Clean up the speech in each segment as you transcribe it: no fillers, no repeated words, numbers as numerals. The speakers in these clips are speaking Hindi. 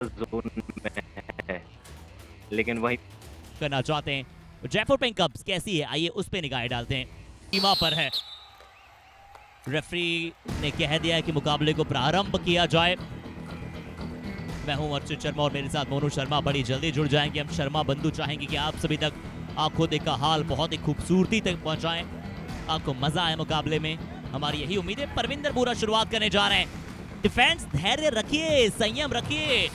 जोन में है, लेकिन वही करना चाहते हैं। जयपुर पिंक कप्स कैसी है, आइए उस पे निगाहें डालते हैं। सीमा पर है, रेफरी ने कह दिया है कि मुकाबले को प्रारंभ किया जाए। मैं हूं अर्चित शर्मा और मेरे साथ मोनू शर्मा बड़ी जल्दी जुड़ जाएंगे। हम शर्मा बंधु चाहेंगे कि आप सभी तक आंखों देखा हाल बहुत ही खूबसूरती तक पहुंचाएं, आपको मजा आए मुकाबले में, हमारी यही उम्मीद है। परविंदर बोरा शुरुआत करने जा रहे हैं। डिफेंस धैर्य रखिए, संयम रखिए।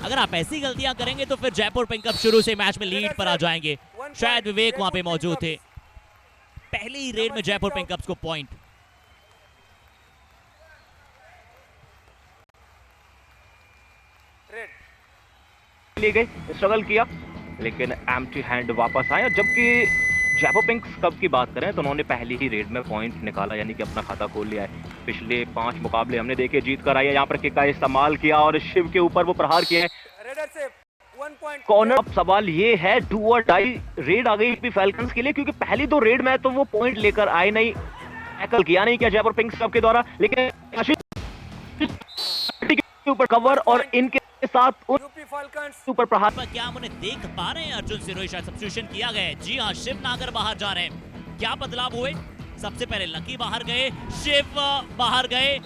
अगर आप ऐसी गलतियां करेंगे तो फिर जयपुर पिंक कप शुरू से मैच में लीड पर आ जाएंगे। शायद विवेक वहां पे मौजूद थे। पहले ही रेड में जयपुर पिंक कप्स को पॉइंट। ले गए, स्ट्रगल किया, लेकिन एम्प्टी हैंड वापस आए। जबकि जयपुर पिंक कप की बात करें तो उन्होंने पहली ही रेड में पॉइंट निकाला, यानी कि अपना खाता खोल लिया है। पिछले 5 मुकाबले हमने देखे जीत कर आई है। यहाँ पर किक का इस्तेमाल किया और शिव के ऊपर वो प्रहार किए हैं। कॉर्नर। अब सवाल ये है, डू और डाई रेड आ गई यूपी फैल्कन्स के लिए, क्योंकि पहली 2 रेड में तो वो पॉइंट लेकर आए नहीं, टैकल किया नहीं क्या जयपुर पिंक कप के द्वारा, लेकिन के ऊपर कवर और इनके साथ यूपी फैल्कन्स ऊपर प्रहार। क्या हम उन्हें देख पा रहे हैं? अर्जुन सिरोही शायद सब्स्टिट्यूशन किया गया है। जी हाँ, शिव नागर बाहर जा रहे हैं। क्या बदलाव हुए? सबसे पहले लकी बाहर गए, शिव बाहर गए,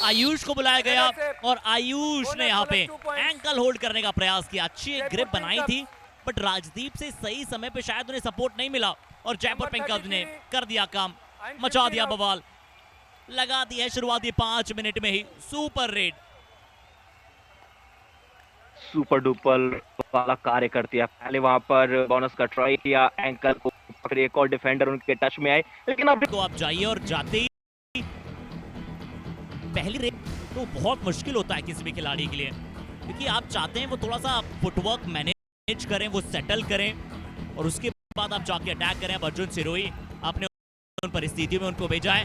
आयुष को बुलाया गया और आयुष ने यहाँ पे एंकल होल्ड करने का प्रयास किया। अच्छी ग्रिप बनाई थी, बट राजदीप से सही समय पे शायद उन्हें सपोर्ट नहीं मिला और जयपुर पिंक कप्स ने कर दिया काम, मचा दिया बवाल, लगा दिया शुरुआती 5 मिनट में ही सुपर रेड। सुपर डुपर वाला कार्य करती है। पहले वहां पर बोनस का ट्राई किया, एंकल को फिर एक और डिफेंडर उनके टच में आए, लेकिन अब तो आप जाइए और जाते ही पहली रेड तो बहुत मुश्किल होता है किसी भी खिलाड़ी के लिए, क्योंकि आप चाहते हैं वो थोड़ा सा फुटवर्क मैनेज करें, वो सेटल करें और उसके बाद आप जाके अटैक करें। अब अर्जुन सिरोही आपने उन परिस्थितियों में उनको भेजा है।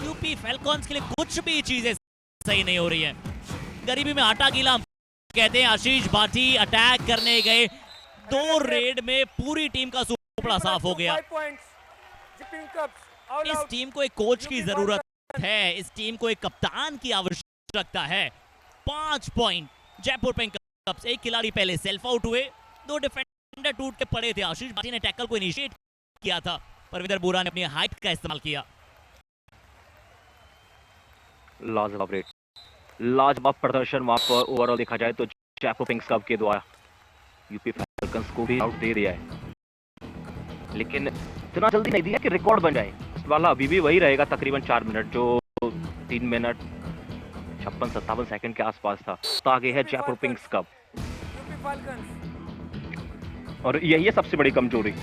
यूपी फैल्कॉन्स के लिए कुछ भी चीजें सही नहीं हो रही है। गरीबी में आटा गीला कहते हैं। आशीष भाटी अटैक करने गए, 2 रेड में पूरी टीम का सुपड़ा साफ हो गया। इस टीम को एक कोच की जरूरत है, इस टीम को एक कप्तान की आवश्यकता है। 5 पॉइंट जयपुर पिंक कप्स। एक खिलाड़ी पहले सेल्फ आउट हुए, 2 डिफेंडर टूट के पड़े थे। आशीष भाटी ने टैकल को इनिशिएट किया था, परविंदर बोरा ने अपनी हाइट का इस्तेमाल किया। लाजवाब प्रदर्शन वहां पर ओवरऑल देखा जाए तो जयपुर पिंक कप के द्वारा यूपी फैल्कन्स को भी आउट दे दिया है, लेकिन इतना जल्दी नहीं दिया कि रिकॉर्ड बन जाए। इस वाला अभी भी वही रहेगा, तकरीबन 4 मिनट, जो 3 मिनट 56-57 सेकंड के आसपास था। तो आगे है जयपुर पिंक कप और यही है सबसे बड़ी कमजोरी।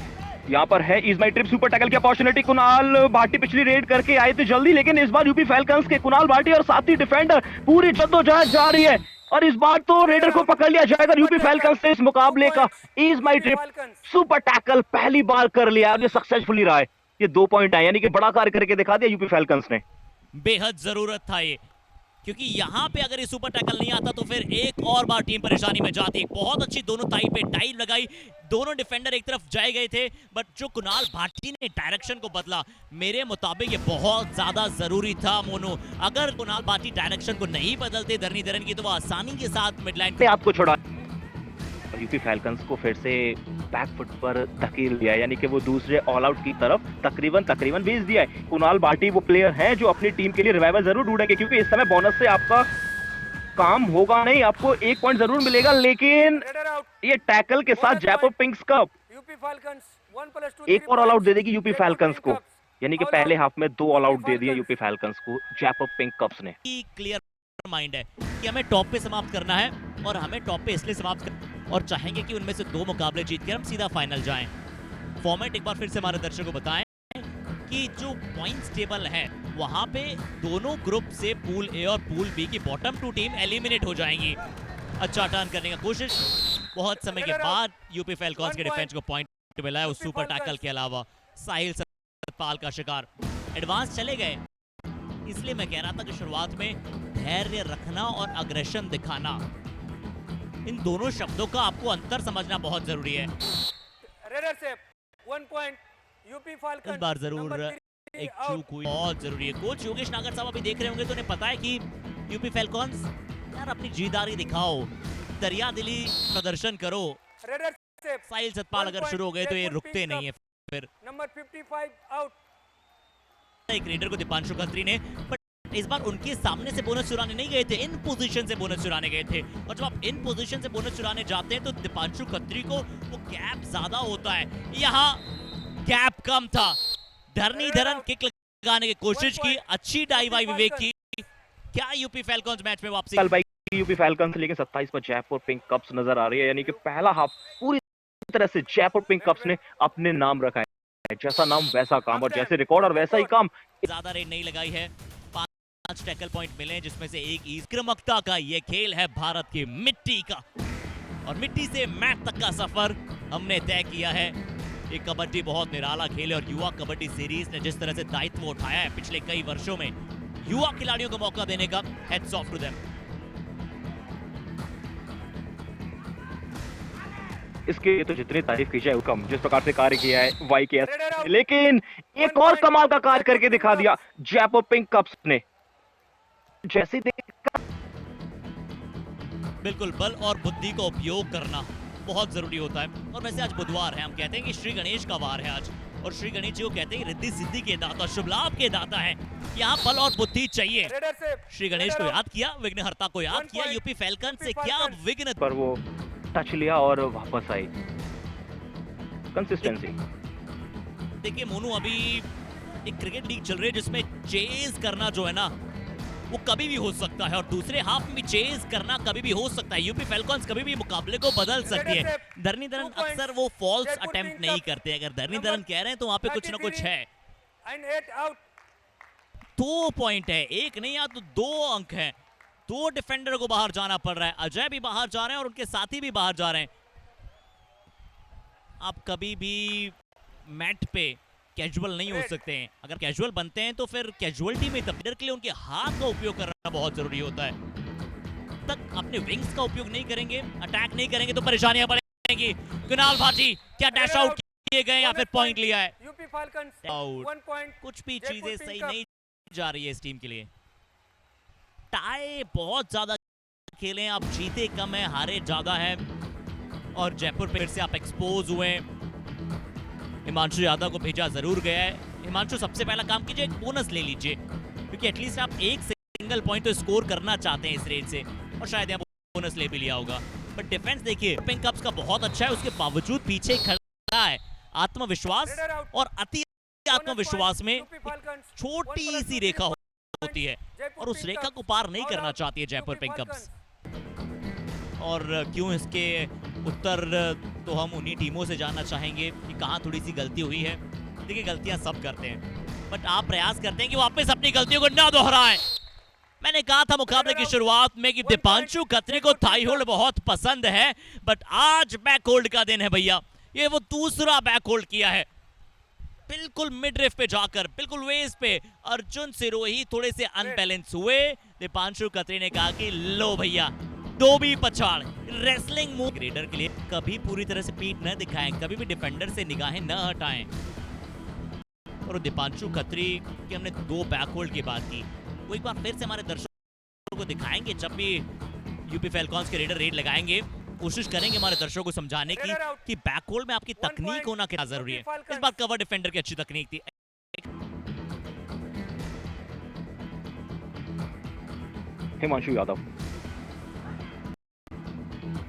यहाँ पर है is my trip super tackle की अपॉर्चुनिटी। कुणाल भाटी पिछली रेड करके आए थे जल्दी, लेकिन इस बार यूपी फैल्कन्स के कुणाल भाटी और साथी डिफेंडर पूरी जद्दोजहद जा रही है और इस बार तो रेडर को पकड़ लिया जाएगा यूपी फैल्कन्स से। इस मुकाबले का is my trip super tackle पहली बार कर लिया और ये सक्सेसफुली रहा है। ये 2 पॉइंट आए, यानी कि बड़ा कार्य करके दिखा दिया यूपी फैल्कन्स ने। बेहद जरूरत था ये, क्योंकि यहाँ पे अगर ये सुपर टैकल नहीं आता तो फिर एक और बार टीम परेशानी में जाती। बहुत अच्छी दोनों ताई पे टाइल लगाई, दोनों डिफेंडर एक तरफ जाए गए थे, बट जो कुणाल भाटी ने डायरेक्शन को बदला, मेरे मुताबिक ये बहुत ज्यादा जरूरी था। मोनू, अगर कुणाल भाटी डायरेक्शन को नहीं बदलते धरनी धरन की, तो वो आसानी के साथ मिडलाइन पे आपको छोड़ा। यूपी फैल्कन्स को फिर से बैक फुट पर धकेल दिया, यानी कि वो दूसरे ऑल आउट की तरफ तकरीबन भेज दिया है। कुणाल भाटी वो प्लेयर हैं जो अपनी टीम के लिए रिवाइवल जरूर ढूंढेंगे, क्योंकि इस समय बोनस से आपका काम होगा नहीं, आपको 1 पॉइंट जरूर मिलेगा, लेकिन ये टैकल के साथ जयपुर पिंक कप एक और ऑल आउट दे देगी यूपी फैल्कन्स को, यानी कि पहले हाफ में 2 ऑल आउट दे दिए यूपी फैल्कन्स को जयपुर पिंक कप्स ने। क्लियर माइंड है कि हमें टॉप पे समाप्त करना है और हमें टॉप पे इसलिए समाप्त और चाहेंगे कि उनमें से 2 मुकाबले जीतकर हम सीधा फाइनल जाएं। फॉर्मेट एक बार फिर से हमारे दर्शकों को बताएं कि जो पॉइंट्स टेबल है वहां पे दोनों ग्रुप से पूल ए और पूल बी की बॉटम 2 टीम एलिमिनेट हो जाएंगी। अच्छा टर्न करने का कोशिश, बहुत समय के बाद यूपी फैल्कॉन्स के डिफेंस को पॉइंट मिला है उस सुपर टैकल के अलावा। साहिल सतपाल का शिकार, एडवांस चले गए, इसलिए मैं कह रहा था कि शुरुआत में धैर्य रखना और अग्रेशन दिखाना, इन दोनों शब्दों का आपको अंतर समझना बहुत जरूरी है। इस बार जरूर एक चूक हुई, बहुत जरूरी है। कोच योगेश नागर साहब अभी देख रहे होंगे तो उन्हें पता है कि यूपी फैल्कॉन्स यार अपनी जीदारी दिखाओ, दरिया दिली प्रदर्शन करो। साहिल सतपाल अगर शुरू हो गए तो ये रुकते नहीं है। फिर नंबर 55 आउट। एक रेडर को दीपांशु खत्री ने, बट इस बार उनके सामने से बोनस चुराने नहीं गए थे, इन पोजीशन से बोनस चुराने गए थे। और जब आप इन पोजीशन से बोनस चुराने जाते हैं तो दीपांशु खत्री को वो गैप ज्यादा होता है। यहाँ गैप कम था, धरनीधरन किक लगाने की कोशिश की, अच्छी डाइव आई विवेक की। क्या यूपी फैल्कॉन्स मैच में वापसी? कल भाई यूपी फैल्कन्स, लेकिन 27 पर जयपुर पिंक कप्स नजर आ रही है, यानी कि पहला हाफ पूरी तरह से जयपुर पिंक कप्स ने अपने नाम रखा है। जैसा नाम वैसा काम, और जैसे रिकॉर्ड और वैसा ही काम। ज्यादा रेड नहीं लगाई है, 5 टैकल पॉइंट मिले जिसमें से एक क्रमकता का ये खेल है भारत की मिट्टी का, और मिट्टी से मैच तक का सफर हमने तय किया है। ये कबड्डी बहुत निराला खेल है, और युवा कबड्डी सीरीज ने जिस तरह से दायित्व उठाया है पिछले कई वर्षों में युवा खिलाड़ियों को मौका देने का, हेड्स ऑफ टू देम। इसके तो जितनी तारीफ की जाए वो कम, जिस प्रकार से कार्य किया है YKS, लेकिन एक और कमाल का कार्य करके दिखा दिया जयपुर पिंक कप्स ने। जैसे बिल्कुल बल और बुद्धि का उपयोग करना बहुत जरूरी होता है। और वैसे आज बुधवार है, हम कहते हैं कि श्री गणेश का वार है आज, और श्री गणेश जी को कहते हैं रिद्धि सिद्धि के दाता, शुभ लाभ के दाता है। यहाँ बल और बुद्धि चाहिए। श्री गणेश को याद किया, विघ्नहर्ता को याद किया, यूपी फैल्कन से क्या विघ्न पर वो टच लिया और वापस आई। कंसिस्टेंसी देखिए मोनू, अभी एक क्रिकेट लीग चल रही है जिसमें चेज करना जो है ना वो कभी भी हो सकता है, और दूसरे हाफ में भी चेज करना कभी भी हो सकता है। यूपी फैल्कॉन्स कभी भी मुकाबले को बदल सकती है। धरनीधरन अक्सर वो फॉल्स अटेम्प्ट नहीं करते, अगर धरनीधरन कह रहे हैं तो वहां पे कुछ ना कुछ है। 2 पॉइंट है, एक नहीं या तो 2 अंक है। 2 डिफेंडर को बाहर जाना पड़ रहा है, अजय भी बाहर जा रहे हैं और उनके साथी भी बाहर जा रहे हैं। आप कभी भी मैट पे कैजुअल नहीं हो सकते हैं, अगर कैजुअल बनते हैं तो फिर कैजुअलिटी में तब्दील के लिए उनके हाथ का उपयोग करना बहुत जरूरी होता है। तक अपने विंग्स का उपयोग नहीं करेंगे, अटैक नहीं करेंगे तो परेशानियां बढ़ेंगी। कुणाल भाटी क्या डैश आउट किए गए या फिर पॉइंट लिया है? UP falcons out. कुछ भी चीजें सही नहीं जा रही है इस टीम के लिए। टाई बहुत ज्यादा खेले, आप जीते कम है, हारे ज्यादा है, और जयपुर फिर से आप एक्सपोज हुए। हिमांशु यादव को भेजा जरूर गया है। हिमांशु सबसे पहला काम कीजिए, एक बोनस ले लीजिए, क्योंकि एटलीस्ट आप एक सिंगल पॉइंट तो स्कोर करना चाहते हैं इस रेट से, और शायद यहाँ बोनस ले भी लिया होगा। बट डिफेंस देखिए पिंक कप्स का बहुत अच्छा है, उसके बावजूद पीछे खड़ा है। आत्मविश्वास और अति आत्मविश्वास में छोटी सी रेखा होती है, और उस रेखा को पार नहीं करना चाहती है जयपुर पिंक कप्स। और क्यों, इसके उत्तर तो हम उन्हीं टीमों से जानना चाहेंगे कि कहां थोड़ी सी गलती हुई है। देखिए गलतियां सब करते हैं, बट आप प्रयास करते हैं कि वापस अपनी गलतियों को ना दोहराएं। मैंने कहा था मुकाबले की शुरुआत में कि दीपांशु खत्री को थाई होल्ड बहुत पसंद है, बट आज बैक होल्ड का दिन है भैया। ये वो दूसरा बैक होल्ड किया है, बिल्कुल मिड रिफ पे जाकर, बिल्कुल वेस्ट पे। अर्जुन सिरोही थोड़े से अनबैलेंस हुए। दीपांशु खत्री ने कहा कि लो भैया, दो भी पछाड़। रेसलिंग मूव रेडर के लिए कभी पूरी तरह से पीठ न दिखाएं, कभी भी डिफेंडर से निगाहें न हटाएं। और दीपांशु खत्री की हमने 2 बैक होल्ड की बात की, वो एक बार फिर से हमारे दर्शकों को दिखाएंगे। जब भी यूपी फैल्कॉन्स के रेडर रेड लगाएंगे, कोशिश करेंगे हमारे दर्शकों को समझाने की कि बैक होल्ड में आपकी तकनीक होना कितना जरूरी है। इस बार कवर डिफेंडर की अच्छी तकनीक थी। हिमांशु यादव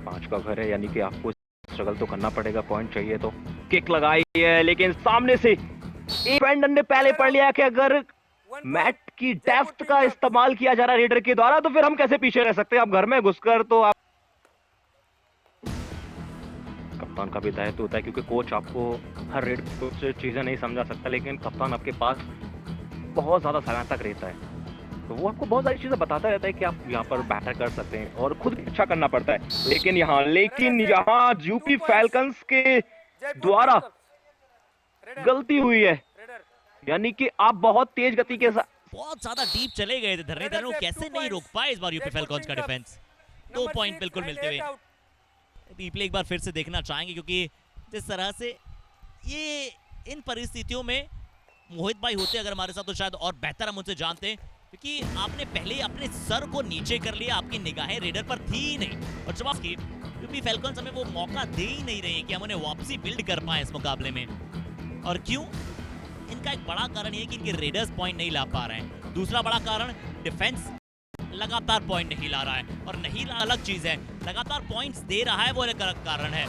5 का घर है, यानी कि आपको स्ट्रगल तो करना पड़ेगा, पॉइंट चाहिए तो। किक लगाई है, लेकिन सामने से एक डिफेंडर ने पहले पढ़ लिया कि अगर मैट की डेप्थ का इस्तेमाल किया जा रहा है रेडर के द्वारा, तो फिर हम कैसे पीछे रह सकते हैं। आप घर में घुसकर तो आप, कप्तान का भी दायित्व होता है, क्योंकि कोच आपको हर रेड से चीजें नहीं समझा सकता, लेकिन कप्तान आपके पास बहुत ज्यादा समय तक रहता है, तो वो आपको बहुत सारी चीजें बताता रहता है कि आप यहाँ पर बेटर कर सकते हैं, और खुद अच्छा करना पड़ता है। लेकिन यहाँ यूपी फैल्कन्स के द्वारा गलती हुई है, यानी कि आप बहुत तेज गति के साथ बहुत ज्यादा डीप चले गए थे। धरनीधरन को कैसे नहीं रोक पाए इस बार यूपी फैल्कॉन्स का डिफेंस। 2 पॉइंट बिल्कुल मिलते हुए रिप्ले एक बार फिर से देखना चाहेंगे, क्योंकि जिस तरह से ये इन परिस्थितियों में मोहित भाई होते अगर हमारे साथ, तो शायद और बेहतर हम उनसे जानते हैं क्योंकि आपने पहले अपने सर को नीचे कर लिया, आपकी निगाहें रेडर पर थी ही नहीं और जवाब की यूपी फैल्कन्स हमें वो मौका दे ही नहीं रहे कि हम उन्हें वापसी बिल्ड कर पाए इस मुकाबले में। और क्यों? इनका एक बड़ा कारण ये है कि इनके रेडर्स पॉइंट नहीं ला पा रहे हैं। दूसरा बड़ा कारण डिफेंस लगातार पॉइंट नहीं ला रहा है, और नहीं ला अलग चीज है, लगातार पॉइंट्स दे रहा है वो एक अलग कारण है।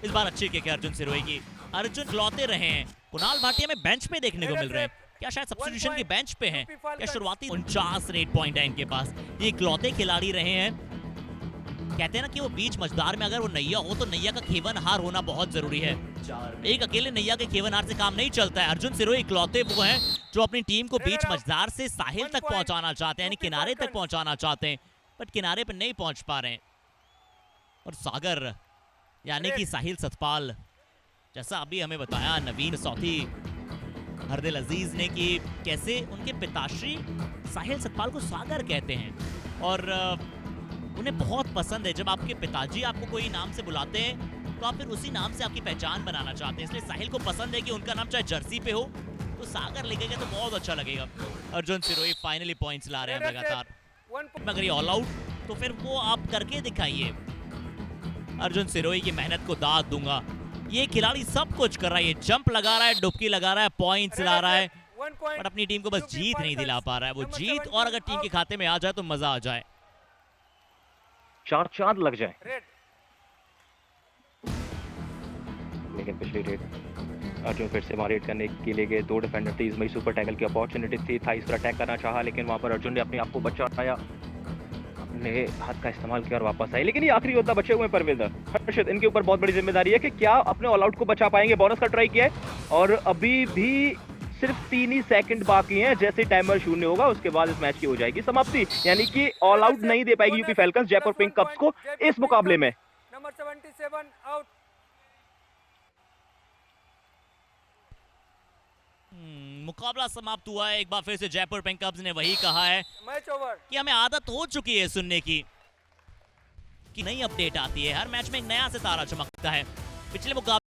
इस बार अच्छी किक है अर्जुन सिरोही की। अर्जुन लौटे रहे हैं, कुणाल भाटिया में बेंच पे देखने को मिल रहे हैं, क्या शायद सब्स्टिट्यूशन की बेंच पे हैं, क्या शुरुआती 49 रेट पॉइंट है इनके पास। ये इकलौते खिलाड़ी रहे हैं। कहते हैं ना कि वो बीच मझदार में अगर वो नैया हो तो नैया का खेवनहार होना बहुत जरूरी है। एक अकेले नैया के खेवनहार से काम नहीं चलता है। अर्जुन सिरोही इकलौते वो हैं जो अपनी टीम को बीच मझदार से साहिल तक पहुंचाना चाहते हैं, यानी किनारे तक पहुंचाना चाहते हैं, बट किनारे पर नहीं पहुंच पा रहे हैं। और सागर यानी कि साहिल सतपाल, जैसा अभी हमें बताया नवीन सौथी हरदिल अजीज ने कि कैसे उनके पिताश्री साहिल सतपाल को सागर कहते हैं और उन्हें बहुत पसंद है जब आपके पिताजी आपको कोई नाम से बुलाते हैं तो आप फिर उसी नाम से आपकी पहचान बनाना चाहते हैं। इसलिए साहिल को पसंद है कि उनका नाम चाहे जर्सी पे हो तो सागर लिखेगा तो बहुत अच्छा लगेगा। अर्जुन सिरोही फाइनली पॉइंट्स ला रहे हैं लगातार। अगर ये ऑल आउट तो फिर वो आप करके दिखाइए। अर्जुन सिरोही की मेहनत को दाद दूंगा। ये खिलाड़ी सब कुछ कर रहा है, ये जंप लगा रहा है, डुबकी लगा रहा है, पॉइंट्स ला रहा है, और अपनी टीम को बस जीत नहीं दिला पा रहा है। वो जीत और अगर टीम के खाते में आ जाए तो मजा आ जाए, चार चांद लग जाए। Red. लेकिन पिछली रेड अर्जुन फिर से वहां रेड करने के लिए गए, दो डिफेंडर थे, इसमें सुपर टैकल की अपॉर्चुनिटी थी, था इस पर अटैक करना चाहा लेकिन वहां पर अर्जुन ने अपने आप को बचाया, अपने हाथ का इस्तेमाल किया और वापस आए। लेकिन ये आखिरी योद्धा बचे हुए परविंदर हर्षित, इनके ऊपर बहुत बड़ी जिम्मेदारी है कि क्या अपने ऑल आउट को बचा पाएंगे। बोनस का ट्राई किया है और अभी भी सिर्फ 3 ही सेकंड बाकी हैं। जैसे टाइमर शून्य होगा उसके बाद इस मैच की हो जाएगी समाप्ति, यानी कि ऑल आउट नहीं दे पाएगी UP falcons Jaipur pink cups को इस मुकाबले में। Number 77 out. मुकाबला समाप्त हुआ है। एक बार फिर से जयपुर पिंक कप्स ने वही कहा है Match over. कि हमें आदत हो चुकी है सुनने की कि नई अपडेट आती है, हर मैच में एक नया सितारा चमकता है। पिछले मुकाबले